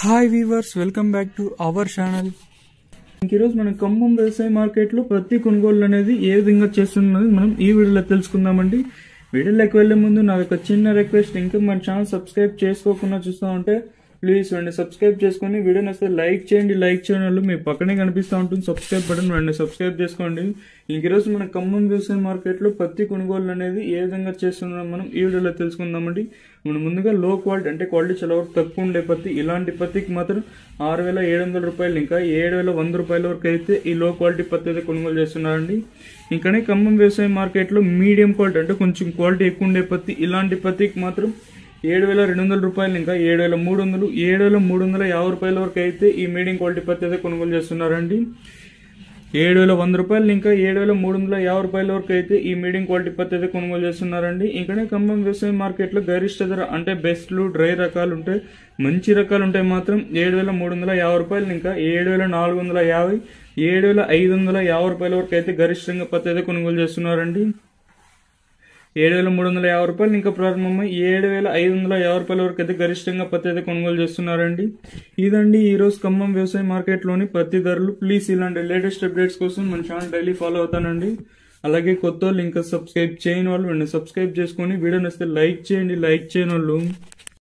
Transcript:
Hi weavers, welcome back to our channel. ఈరోజు మన ఖమ్మం వ్యవసాయ మార్కెట్లో పత్తి కొనుగోలు అనేది ఏ విధంగా చేస్తున్నది మనం ఈ వీడియోలో తెలుసుకుందామండి. వీడియోలోకి వెళ్లే ముందు నా ఒక చిన్న రిక్వెస్ట్, ఇంకా మన ఛానల్ సబ్స్క్రైబ్ చేసుకోకుండా చూస్తూ ఉంటే ప్లీజ్ వెంటనే సబ్స్క్రైబ్ చేసుకొని వీడియోని వస్తే లైక్ చేయండి. లైక్ చేయడం వల్ల మీ పక్కనే కనిపిస్తూ ఉంటుంది సబ్స్క్రైబ్ బటన్, వెంటనే సబ్స్క్రైబ్ చేసుకోండి. ఈరోజు మన ఖమ్మం వ్యవసాయ మార్కెట్లో పత్తి కొనుగోలు అనేది ఏ విధంగా చేస్తున్నాం మనం ఈ వీడియోలో తెలుసుకుందామండి. మనం ముందుగా లో క్వాలిటీ అంటే క్వాలిటీ చాలా వరకు తక్కువ ఉండే పత్తి, ఇలాంటి పత్తికి మాత్రం 6,700 రూపాయలు ఇంకా 7,100 రూపాయల వరకు అయితే ఈ లో క్వాలిటీ పత్తి అయితే కొనుగోలు చేస్తున్నారండి. ఇంకనే ఖమ్మం వ్యవసాయ మార్కెట్లో మీడియం క్వాలిటీ అంటే కొంచెం క్వాలిటీ ఎక్కువ ఉండే పత్తి, ఇలాంటి పత్తికి మాత్రం 7,200 రూపాయలు ఇంకా 7,300, 7,350 రూపాయల వరకు అయితే ఈ మీడియం క్వాలిటీ పత్తి అయితే కొనుగోలు చేస్తున్నారండి. 7,100 రూపాయలు ఇంకా 7,350 రూపాయల వరకు అయితే ఈ మీడియం క్వాలిటీ పత్తి అయితే కొనుగోలు చేస్తున్నారండి. ఇంకనే ఖమ్మం వ్యవసాయ మార్కెట్లో గరిష్ట ధర అంటే బెస్ట్లు డ్రై రకాలు ఉంటాయి, మంచి రకాలు ఉంటాయి మాత్రం 7,350 రూపాయలు ఇంకా 7,450, 7,550 రూపాయల వరకు అయితే గరిష్టంగా పత్తి అయితే కొనుగోలు చేస్తున్నారండి. 7,350 రూపాయలు ఇంకా ప్రారంభమై 7,550 రూపాయల వరకు అయితే గరిష్టంగా పత్తి అయితే కొనుగోలు చేస్తున్నారండి. ఇదండి ఈరోజు ఖమ్మం వ్యవసాయ మార్కెట్లోని పత్తి ధరలు. ప్లీజ్ ఇలాంటి లేటెస్ట్ అప్డేట్స్ కోసం మన ఛానల్ డైలీ ఫాలో అవుతానండి. అలాగే కొత్త వాళ్ళు ఇంకా సబ్స్క్రైబ్ చేయని వాళ్ళు వెంటనే సబ్స్క్రైబ్ చేసుకొని వీడియో నచ్చితే లైక్ చేయండి. లైక్ చేయని వాళ్ళు